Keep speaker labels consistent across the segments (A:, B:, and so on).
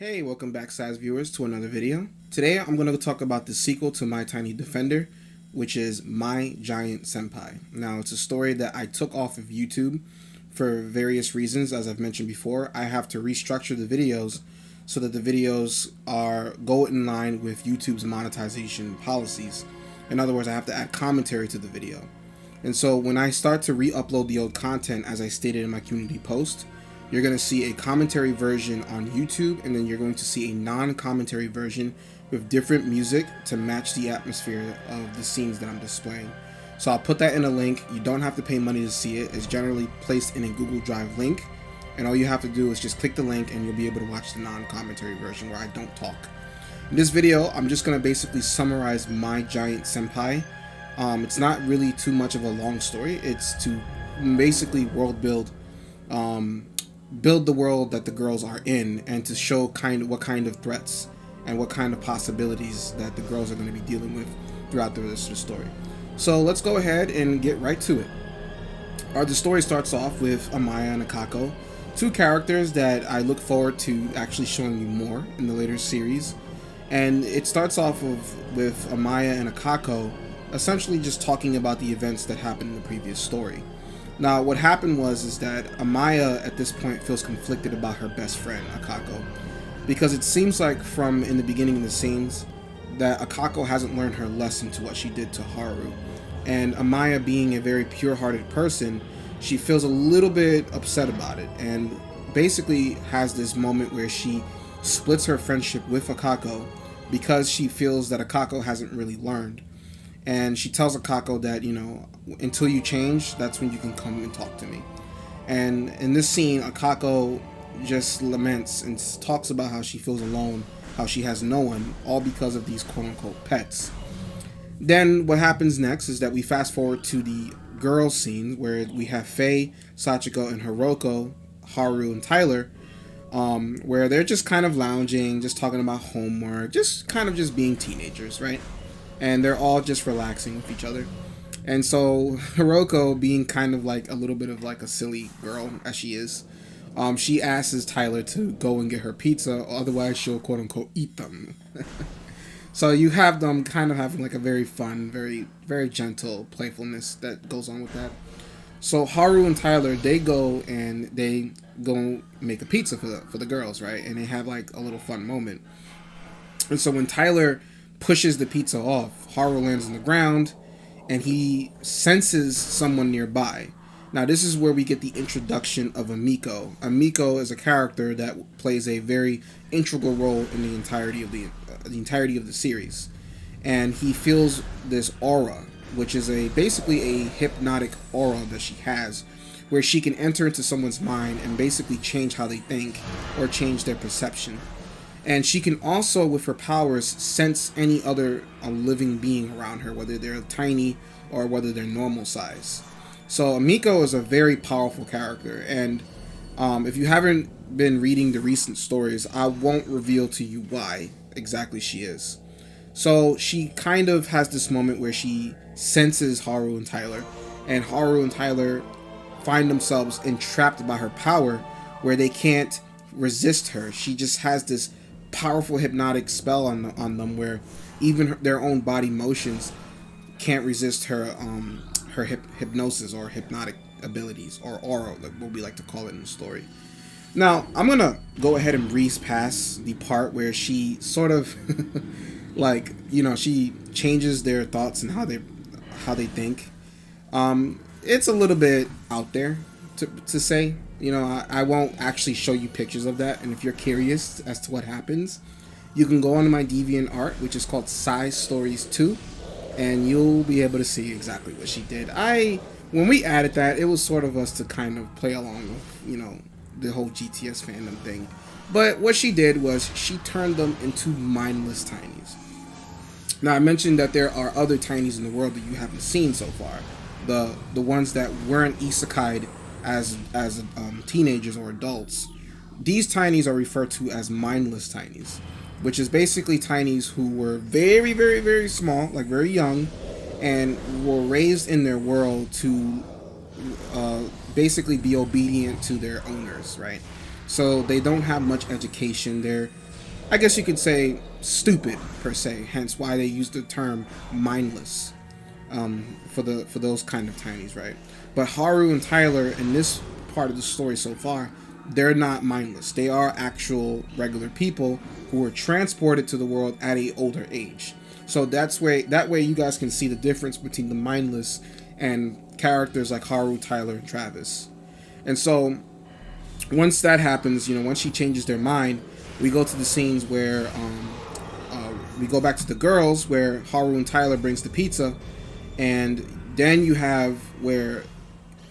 A: Hey, welcome back, size viewers, to another video. Today I'm going to talk about the sequel to My Tiny Defender, which is My Giant Senpai. Now, it's a story that I took off of YouTube for various reasons. As I've mentioned before, I have to restructure the videos so that the videos go in line with YouTube's monetization policies. In other words, I have to add commentary to the video. And so when I start to re-upload the old content, as I stated in my community post, you're going to see a commentary version on YouTube, and then you're going to see a non-commentary version with different music to match the atmosphere of the scenes that I'm displaying. So I'll put that in a link. You don't have to pay money to see it. It's generally placed in a Google Drive link, and all you have to do is just click the link and you'll be able to watch the non-commentary version where I don't talk. In this video, I'm just going to basically summarize My Giant Senpai. It's not really too much of a long story. It's to basically world build the world that the girls are in, and to show what kind of threats and what kind of possibilities that the girls are going to be dealing with throughout the rest of the story. So let's go ahead and get right to it. The story starts off with Amaya and Akako, two characters that I look forward to actually showing you more in the later series. And it starts off with Amaya and Akako essentially just talking about the events that happened in the previous story. Now, what happened is that Amaya at this point feels conflicted about her best friend, Akako, because it seems like from in the beginning of the scenes that Akako hasn't learned her lesson to what she did to Haru. And Amaya, being a very pure-hearted person, she feels a little bit upset about it, and basically has this moment where she splits her friendship with Akako because she feels that Akako hasn't really learned. And she tells Akako that, until you change, that's when you can come and talk to me. And in this scene, Akako just laments and talks about how she feels alone, how she has no one, all because of these quote-unquote pets. Then what happens next is that we fast forward to the girls scene where we have Faye, Sachiko, and Hiroko, Haru, and Tyler, where they're just kind of lounging, just talking about homework, just kind of just being teenagers, right? And they're all just relaxing with each other. And so Hiroko, being kind of like a little bit of like a silly girl as she is, she asks Tyler to go and get her pizza, otherwise she'll quote unquote eat them. So you have them kind of having like a very fun, very, very gentle playfulness that goes on with that. So Haru and Tyler, they go make a pizza for the girls, right? And they have like a little fun moment. And so when Tyler pushes the pizza off, Haru lands on the ground and he senses someone nearby. Now this is where we get the introduction of Amiko. Amiko is a character that plays a very integral role in the entirety of the series, and he feels this aura, which is basically a hypnotic aura that she has, where she can enter into someone's mind and basically change how they think or change their perception. And she can also, with her powers, sense any other living being around her, whether they're tiny or whether they're normal size. So Amiko is a very powerful character, and if you haven't been reading the recent stories, I won't reveal to you why exactly she is. So she kind of has this moment where she senses Haru and Tyler, and Haru and Tyler find themselves entrapped by her power where they can't resist her. She just has this powerful hypnotic spell on them where even their own body motions can't resist her hypnosis or hypnotic abilities, or aura, like what we like to call it in the story. Now I'm gonna go ahead and breeze past the part where she sort of she changes their thoughts and how they think. It's a little bit out there to say. I won't actually show you pictures of that, and if you're curious as to what happens, you can go onto my Deviantart, which is called Size Stories 2, and you'll be able to see exactly what she did. When we added that, it was sort of us to kind of play along with, the whole GTS fandom thing. But what she did was she turned them into mindless tinies. Now, I mentioned that there are other tinies in the world that you haven't seen so far. The ones that weren't isekai'd as teenagers or adults. These tinies are referred to as mindless tinies, which is basically tinies who were very, very, very small, like very young, and were raised in their world to basically be obedient to their owners, right? So they don't have much education. They're I guess you could say, stupid per se. Hence why they use the term mindless for those kind of tinies, right? But Haru and Tyler in this part of the story so far, they're not mindless. They are actual regular people who were transported to the world at a older age. So that way you guys can see the difference between the mindless and characters like Haru, Tyler, and Travis. And so once that happens, once she changes their mind, we go to the scenes where we go back to the girls where Haru and Tyler brings the pizza, and then you have where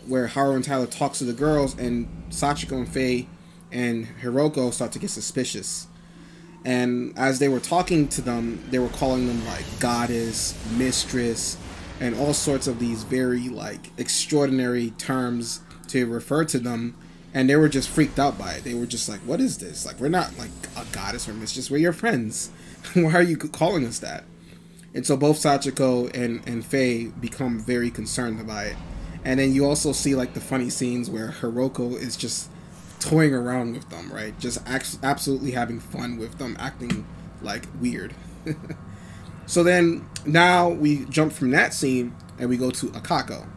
A: Haru and Tyler talks to the girls, and Sachiko and Faye and Hiroko start to get suspicious. And as they were talking to them, they were calling them like goddess, mistress, and all sorts of these very like extraordinary terms to refer to them. And they were just freaked out by it. They were just like, what is this? Like, we're not like a goddess or mistress. We're your friends. Why are you calling us that? And so both Sachiko and Faye become very concerned by it. And then you also see like the funny scenes where Hiroko is just toying around with them, right? Just absolutely having fun with them, acting like weird. So then now we jump from that scene and we go to Akako.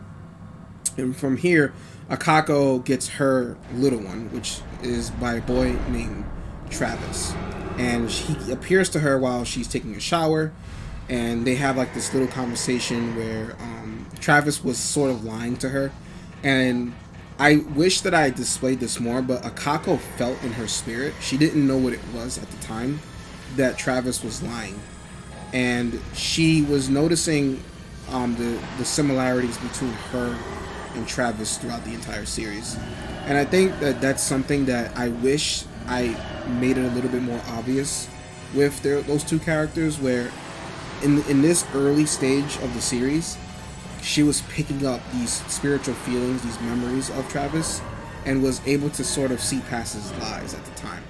A: And from here, Akako gets her little one, which is by a boy named Travis. And he appears to her while she's taking a shower. And they have like this little conversation where Travis was sort of lying to her. And I wish that I displayed this more, but Akako felt in her spirit. She didn't know what it was at the time that Travis was lying. And she was noticing the similarities between her and Travis throughout the entire series. And I think that that's something that I wish I made it a little bit more obvious with those two characters, where in this early stage of the series, she was picking up these spiritual feelings, these memories of Travis, and was able to sort of see past his lies at the time.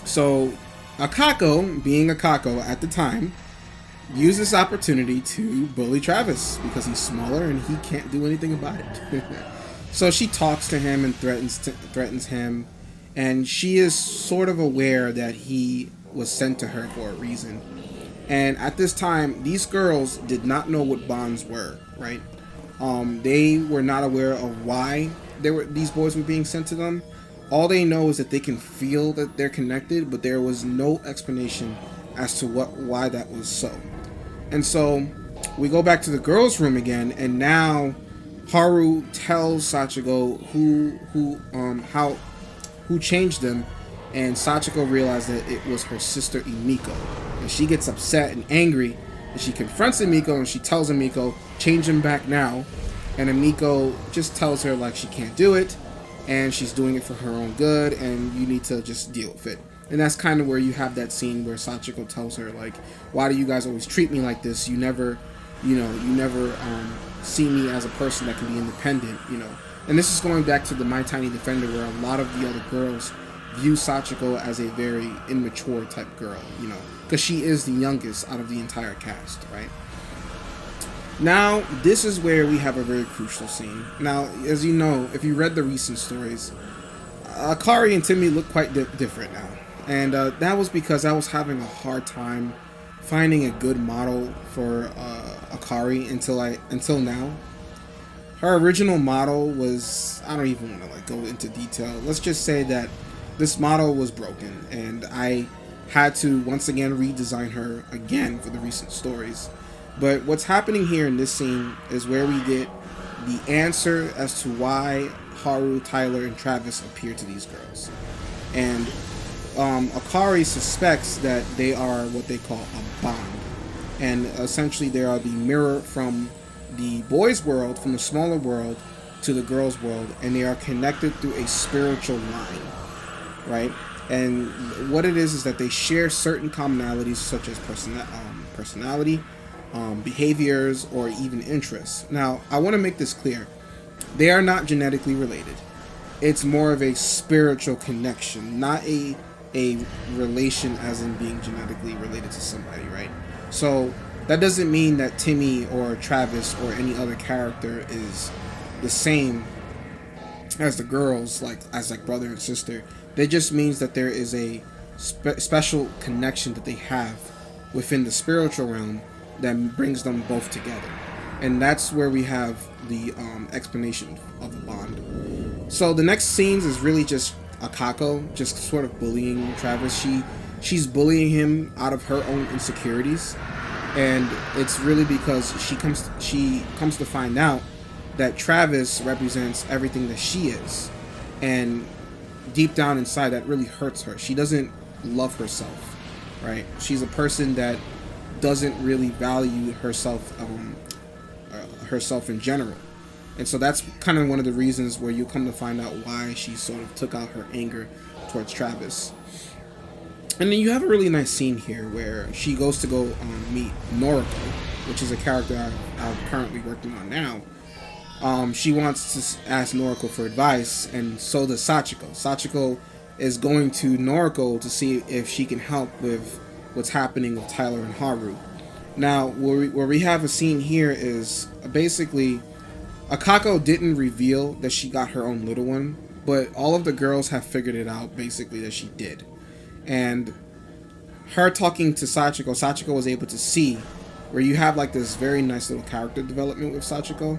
A: So Akako, being Akako at the time, used this opportunity to bully Travis because he's smaller and he can't do anything about it. So she talks to him and threatens him, and she is sort of aware that he was sent to her for a reason. And at this time, these girls did not know what bonds were, right? They were not aware of why these boys were being sent to them. All they know is that they can feel that they're connected, but there was no explanation as to why that was so. And so we go back to the girls' room again, and now Haru tells Sachiko who changed them, and Sachiko realized that it was her sister Emiko. And she gets upset and angry, and she confronts Emiko, and she tells Emiko, change him back now. And Emiko just tells her like she can't do it, and she's doing it for her own good, and you need to just deal with it. And that's kind of where you have that scene where Sachiko tells her like, why do you guys always treat me like this? You never see me as a person that can be independent, And this is going back to the My Tiny Defender, where a lot of the other girls view Sachiko as a very immature type girl, because she is the youngest out of the entire cast, right? Now, this is where we have a very crucial scene. Now, as you know, if you read the recent stories, Akari and Timmy look quite different now. And that was because I was having a hard time finding a good model for Akari until now. Her original model was, I don't even want to go into detail. Let's just say that this model was broken, and I had to once again redesign her again for the recent stories. But what's happening here in this scene is where we get the answer as to why Haru, Tyler, and Travis appear to these girls. And Akari suspects that they are what they call a bond. And essentially they are the mirror from the boys' world, from the smaller world, to the girls' world. And they are connected through a spiritual line, right? And what it is that they share certain commonalities such as personality, behaviors, or even interests. Now, I want to make this clear. They are not genetically related. It's more of a spiritual connection, not a relation as in being genetically related to somebody, right? So that doesn't mean that Timmy or Travis or any other character is the same as the girls, as brother and sister. That just means that there is a special connection that they have within the spiritual realm that brings them both together. And that's where we have the explanation of the bond. So the next scenes is really just Akako just sort of bullying Travis. She's bullying him out of her own insecurities, and it's really because she comes to find out that Travis represents everything that she is, and deep down inside that really hurts her. She doesn't love herself, right? She's a person that doesn't really value herself herself in general. And so that's kind of one of the reasons where you come to find out why she sort of took out her anger towards Travis. And then you have a really nice scene here where she goes to go meet Noriko, which is a character I'm currently working on now. She wants to ask Noriko for advice, and so does Sachiko. Sachiko is going to Noriko to see if she can help with what's happening with Tyler and Haru. Now, where we have a scene here is basically Akako didn't reveal that she got her own little one, but all of the girls have figured it out basically that she did. And her talking to Sachiko was able to see where you have like this very nice little character development with Sachiko,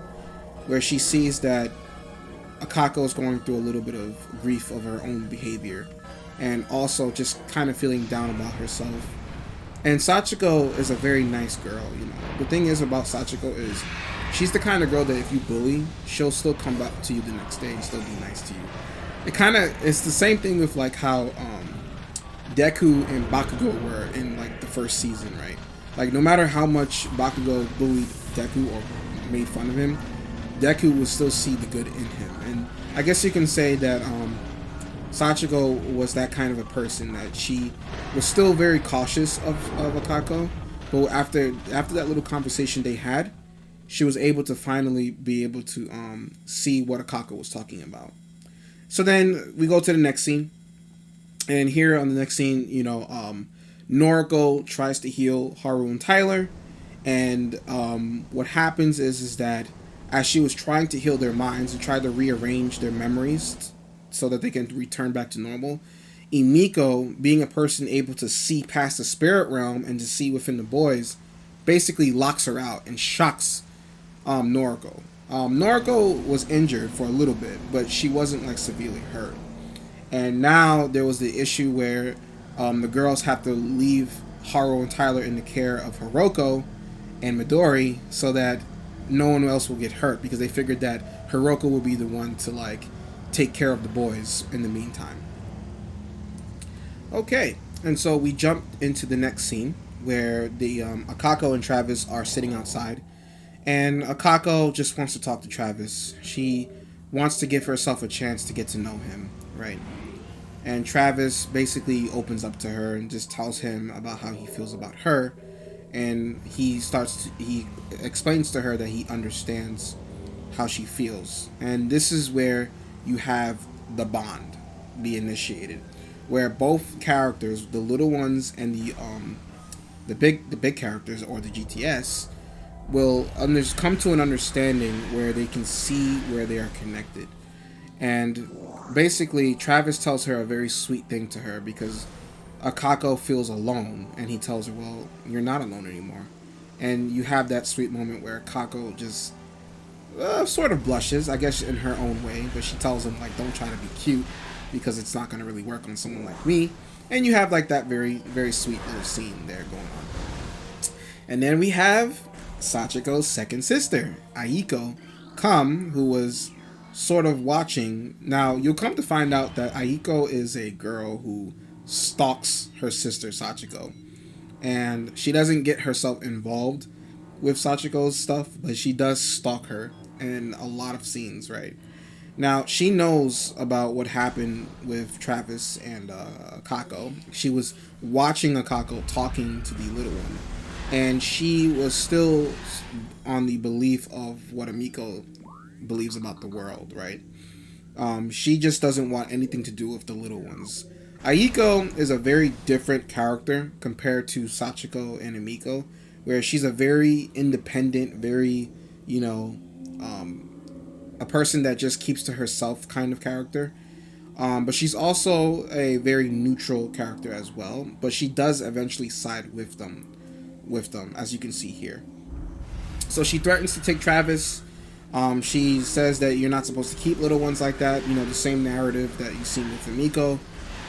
A: where she sees that Akako is going through a little bit of grief of her own behavior, and also just kind of feeling down about herself. And Sachiko is a very nice girl, you know. The thing is about Sachiko is she's the kind of girl that if you bully, she'll still come back to you the next day and still be nice to you. It's the same thing with like how Deku and Bakugo were in like the first season, right? Like no matter how much Bakugo bullied Deku or made fun of him, Deku would still see the good in him. And I guess you can say that Sachiko was that kind of a person, that she was still very cautious of Akako, but after that little conversation they had, she was able to finally be able to see what Akako was talking about. So then we go to the next scene, and here on the next scene, you know, Noriko tries to heal Haru and Tyler, and what happens is that as she was trying to heal their minds and try to rearrange their memories so that they can return back to normal, Emiko, being a person able to see past the spirit realm and to see within the boys, basically locks her out and shocks Noriko. Noriko was injured for a little bit, but she wasn't like severely hurt. And now there was the issue where the girls have to leave Haru and Tyler in the care of Hiroko and Midori so that no one else will get hurt, because they figured that Hiroko will be the one to like take care of the boys in the meantime. Okay, and so we jump into the next scene where the Akako and Travis are sitting outside, and Akako just wants to talk to Travis. She wants to give herself a chance to get to know him, right? And Travis basically opens up to her and just tells him about how he feels about her, and he explains to her that he understands how she feels. And this is where you have the bond be initiated, where both characters, the little ones and the big characters, or the GTS, will come to an understanding where they can see where they are connected. And basically Travis tells her a very sweet thing to her, because Akako feels alone, and he tells her, well, you're not alone anymore. And you have that sweet moment where Akako just sort of blushes, I guess, in her own way, but she tells him, like, don't try to be cute, because it's not going to really work on someone like me. And you have like that very, very sweet little scene there going on. And then we have Sachiko's second sister, Aiko, who was sort of watching. Now, you'll come to find out that Aiko is a girl who stalks her sister Sachiko, and she doesn't get herself involved with Sachiko's stuff, but she does stalk her in a lot of scenes, right? Now, she knows about what happened with Travis and Akako. She was watching Akako talking to the little one, and she was still on the belief of what Emiko believes about the world, right? She just doesn't want anything to do with the little ones. Aiko is a very different character compared to Sachiko and Emiko, where she's a very independent, very, a person that just keeps to herself kind of character. But she's also a very neutral character as well. But she does eventually side with them, as you can see here. So she threatens to take Travis. She says that you're not supposed to keep little ones like that. You know, the same narrative that you've seen with Emiko.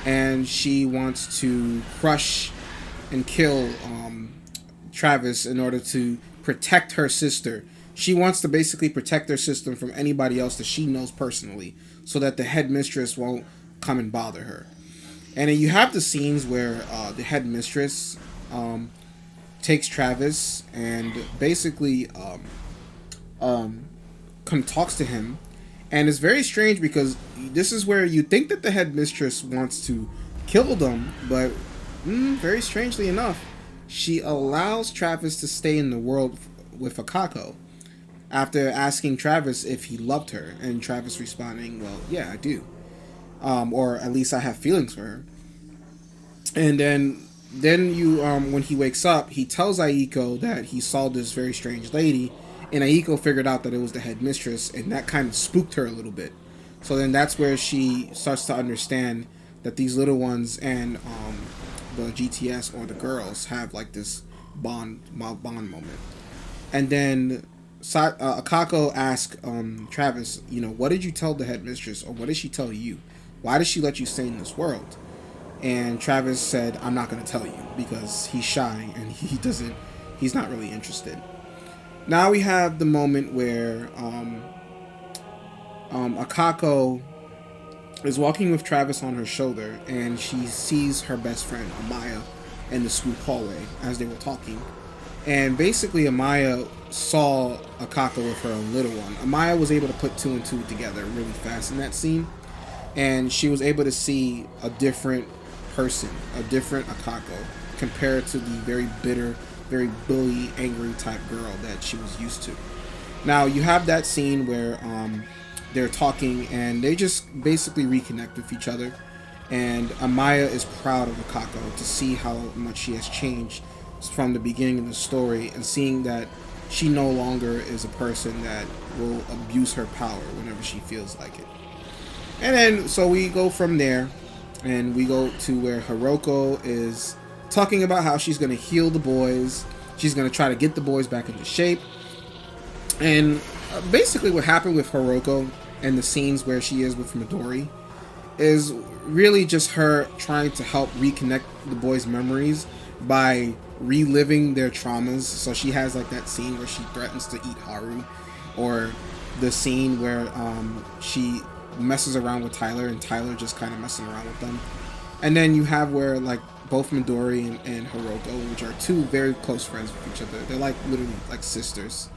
A: And she wants to crush and kill Travis in order to protect her sister. She wants to basically protect her sister from anybody else that she knows personally, so that the headmistress won't come and bother her. And then you have the scenes where the headmistress takes Travis and basically talks to him. And it's very strange because this is where you think that the headmistress wants to kill them, but very strangely enough, she allows Travis to stay in the world with Akako after asking Travis if he loved her, and Travis responding, well, yeah, I do. Or at least I have feelings for her. And then you when he wakes up, he tells Aiko that he saw this very strange lady, and Aiko figured out that it was the headmistress, and that kind of spooked her a little bit. So then that's where she starts to understand that these little ones and the GTS or the girls have like this bond moment. And then Akako asks Travis, you know, what did you tell the headmistress, or what did she tell you? Why did she let you stay in this world? And Travis said, I'm not going to tell you, because he's shy and he's not really interested. Now we have the moment where Akako is walking with Travis on her shoulder, and she sees her best friend Amaya in the school hallway as they were talking. And basically Amaya saw Akako with her little one. Amaya was able to put two and two together really fast in that scene, and she was able to see a different person, a different Akako, compared to the very bitter, very bully, angry type girl that she was used to. Now you have that scene where they're talking and they just basically reconnect with each other, and Amaya is proud of Akako to see how much she has changed from the beginning of the story, and seeing that she no longer is a person that will abuse her power whenever she feels like it. And then so we go from there, and we go to where Hiroko is talking about how she's going to heal the boys. She's going to try to get the boys back into shape. And basically what happened with Hiroko and the scenes where she is with Midori is really just her trying to help reconnect the boys' memories by reliving their traumas. So she has like that scene where she threatens to eat Haru, or the scene where she messes around with Tyler and Tyler just kind of messing around with them. And then you have where like both Midori and Hiroko, which are two very close friends with each other, they're like literally like sisters.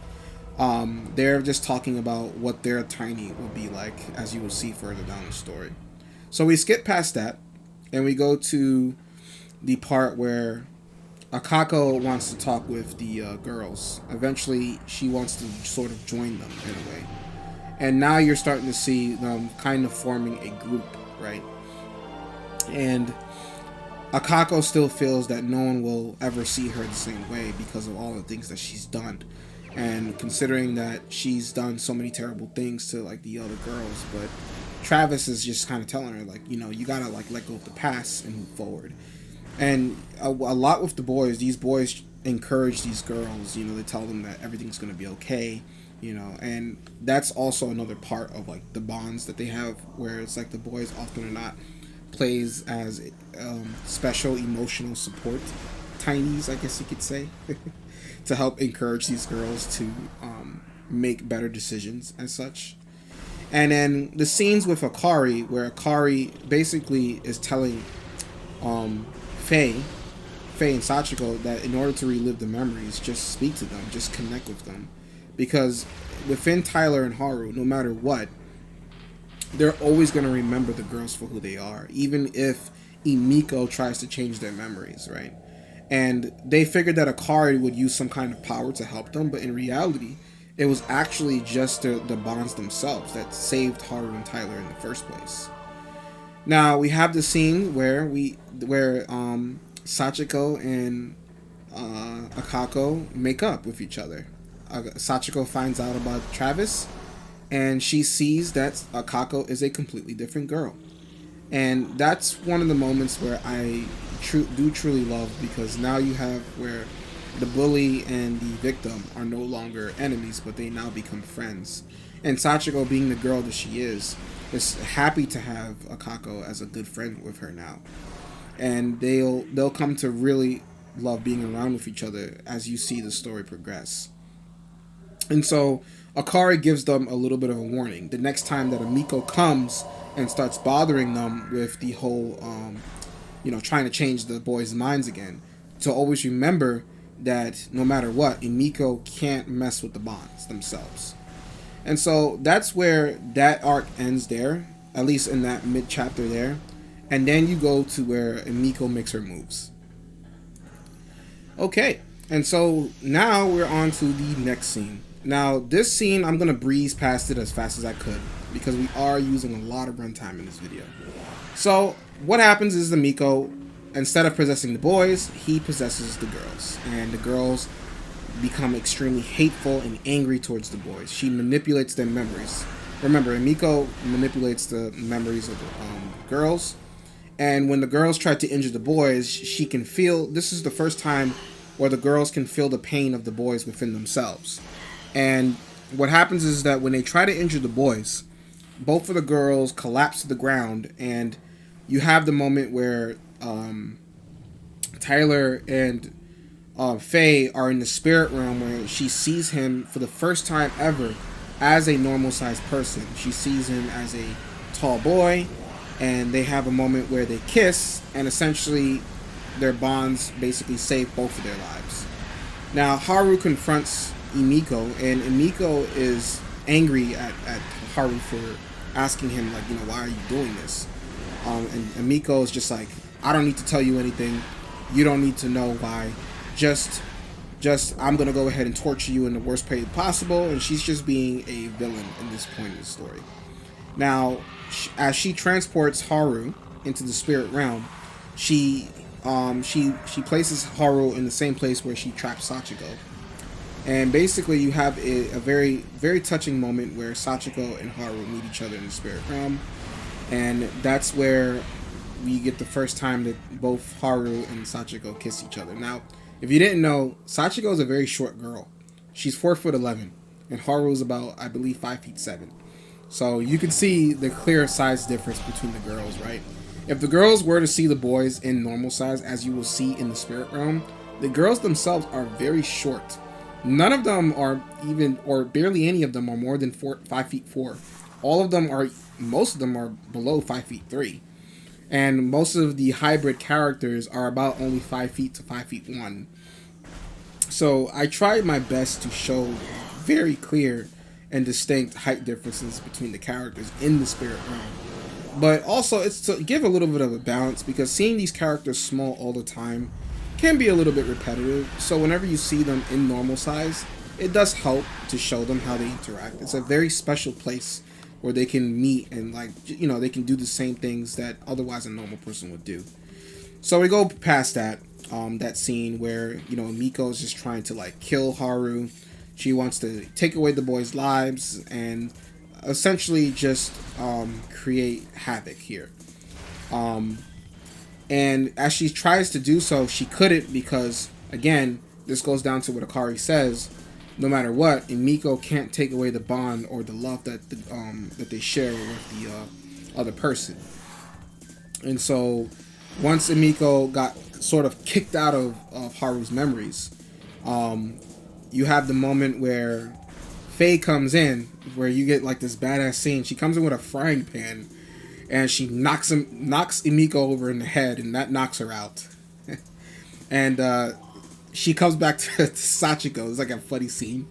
A: They're just talking about what their tiny will be like, as you will see further down the story. So we skip past that, and we go to the part where Akako wants to talk with the girls. Eventually, she wants to sort of join them in a way. And now you're starting to see them kind of forming a group, right? And Akako still feels that no one will ever see her the same way because of all the things that she's done. And considering that she's done so many terrible things to like the other girls, but Travis is just kind of telling her like, you know, you gotta like let go of the past and move forward. And a lot with the boys, these boys encourage these girls, you know, they tell them that everything's gonna be okay, you know, and that's also another part of like the bonds that they have, where it's like the boys often or not plays as special emotional support tinies, I guess you could say, to help encourage these girls to make better decisions and such. And then the scenes with Akari, where Akari basically is telling Faye and Sachiko that in order to relive the memories, just speak to them, just connect with them. Because within Tyler and Haru, no matter what, they're always going to remember the girls for who they are, even if Emiko tries to change their memories, right? And they figured that Akari would use some kind of power to help them, but in reality, it was actually just the bonds themselves that saved Haru and Tyler in the first place. Now we have the scene where Sachiko and Akako make up with each other. Sachiko finds out about Travis, and she sees that Akako is a completely different girl. And that's one of the moments where I do truly love, because now you have where the bully and the victim are no longer enemies, but they now become friends. And Sachiko, being the girl that she is happy to have Akako as a good friend with her now, and they'll come to really love being around with each other as you see the story progress. And so Akari gives them a little bit of a warning. The next time that Emiko comes and starts bothering them with the whole, trying to change the boys' minds again, to always remember that no matter what, Emiko can't mess with the bonds themselves. And so that's where that arc ends there, at least in that mid chapter there. And then you go to where Emiko makes her moves. Okay, and so now we're on to the next scene. Now, this scene, I'm going to breeze past it as fast as I could, because we are using a lot of runtime in this video. So, what happens is Emiko, instead of possessing the boys, he possesses the girls. And the girls become extremely hateful and angry towards the boys. She manipulates their memories. Remember, Emiko manipulates the memories of the girls. And when the girls try to injure the boys, she can feel, this is the first time where the girls can feel the pain of the boys within themselves. And what happens is that when they try to injure the boys, both of the girls collapse to the ground, and you have the moment where Tyler and Faye are in the spirit realm, where she sees him for the first time ever as a normal sized person. She sees him as a tall boy, and they have a moment where they kiss, and essentially their bonds basically save both of their lives. Now Haru confronts Emiko, and Emiko is angry at Haru for asking him, like, why are you doing this? And Emiko is just like, I don't need to tell you anything. You don't need to know why. Just I'm gonna go ahead and torture you in the worst way possible. And she's just being a villain in this point of the story. Now, as she transports Haru into the spirit realm, she places Haru in the same place where she traps Sachiko. And basically you have a very, very touching moment where Sachiko and Haru meet each other in the spirit realm. And that's where we get the first time that both Haru and Sachiko kiss each other. Now, if you didn't know, Sachiko is a very short girl. She's 4'11", and Haru is about, I believe, 5'7". So you can see the clear size difference between the girls, right? If the girls were to see the boys in normal size, as you will see in the spirit realm, the girls themselves are very short. None of them are even, or barely any of them are more than 5'4". Most of them are below 5'3". And most of the hybrid characters are about only 5 feet to 5'1". So I tried my best to show very clear and distinct height differences between the characters in the spirit realm. But also, it's to give a little bit of a balance, because seeing these characters small all the time can be a little bit repetitive. So whenever you see them in normal size, it does help to show them how they interact. It's a very special place where they can meet and, they can do the same things that otherwise a normal person would do. So we go past that scene where, Miko is just trying to kill Haru. She wants to take away the boys' lives and essentially just create havoc here. And as she tries to do so, she couldn't, because, again, this goes down to what Akari says. No matter what, Emiko can't take away the bond or the love that that they share with the other person. And so, once Emiko got sort of kicked out of Haru's memories, you have the moment where Faye comes in, where you get this badass scene. She comes in with a frying pan, and she knocks Emiko over in the head, and that knocks her out. And she comes back to Sachiko. It's a funny scene,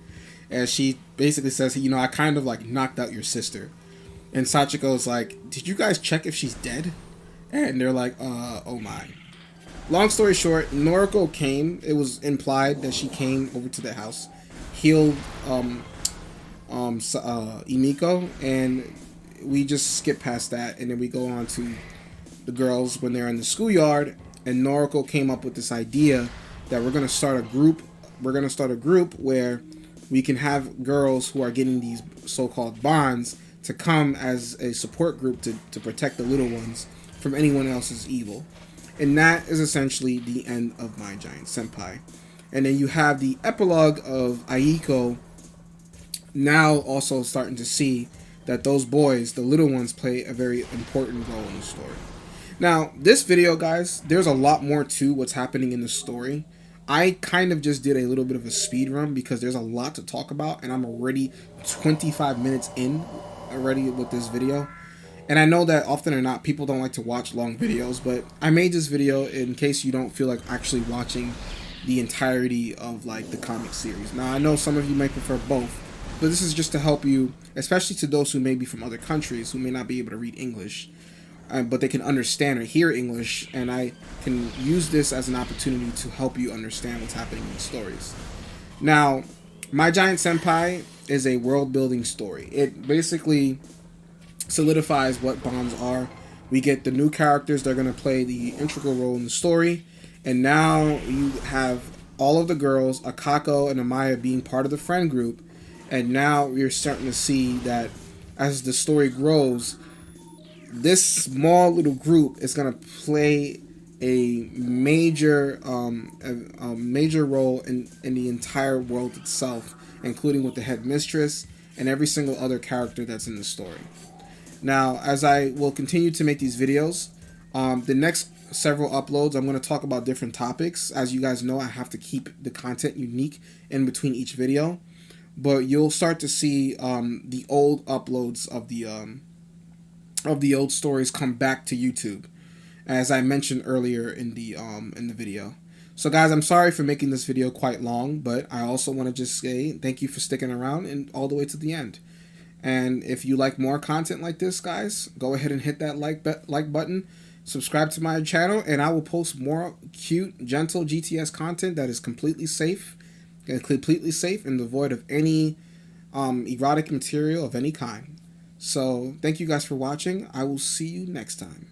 A: and she basically says, I kind of knocked out your sister. And Sachiko's like, did you guys check if she's dead? And they're like, oh my. Long story short, Noriko came. It was implied that she came over to the house, healed Emiko, and we just skip past that, and then we go on to the girls when they're in the schoolyard, and Noriko came up with this idea that we're going to start a group. We're going to start a group where we can have girls who are getting these so-called bonds to come as a support group to protect the little ones from anyone else's evil. And that is essentially the end of My Giant Senpai. And then you have the epilogue of Aiko now also starting to see that those boys, the little ones, play a very important role in the story. Now, this video, guys, there's a lot more to what's happening in the story. I kind of just did a little bit of a speed run because there's a lot to talk about, and I'm already 25 minutes in already with this video. And I know that often or not, people don't like to watch long videos, but I made this video in case you don't feel like actually watching the entirety of like the comic series. Now, I know some of you might prefer both, but this is just to help you, especially to those who may be from other countries who may not be able to read English, but they can understand or hear English, and I can use this as an opportunity to help you understand what's happening in the stories. Now, My Giant Senpai is a world-building story. It basically solidifies what bonds are. We get the new characters that are going to play the integral role in the story, and now you have all of the girls, Akako and Amaya, being part of the friend group, and now you're starting to see that as the story grows, this small little group is going to play a major major role in the entire world itself, including with the headmistress and every single other character that's in the story. Now, as I will continue to make these videos, the next several uploads, I'm going to talk about different topics. As you guys know, I have to keep the content unique in between each video, but you'll start to see the old uploads of the old stories come back to YouTube, as I mentioned earlier in the video. So guys, I'm sorry for making this video quite long, but I also want to just say thank you for sticking around and all the way to the end. And if you like more content like this, guys, go ahead and hit that like button, subscribe to my channel, and I will post more cute, gentle GTS content that is completely safe and devoid of any erotic material of any kind. So thank you guys for watching. I will see you next time.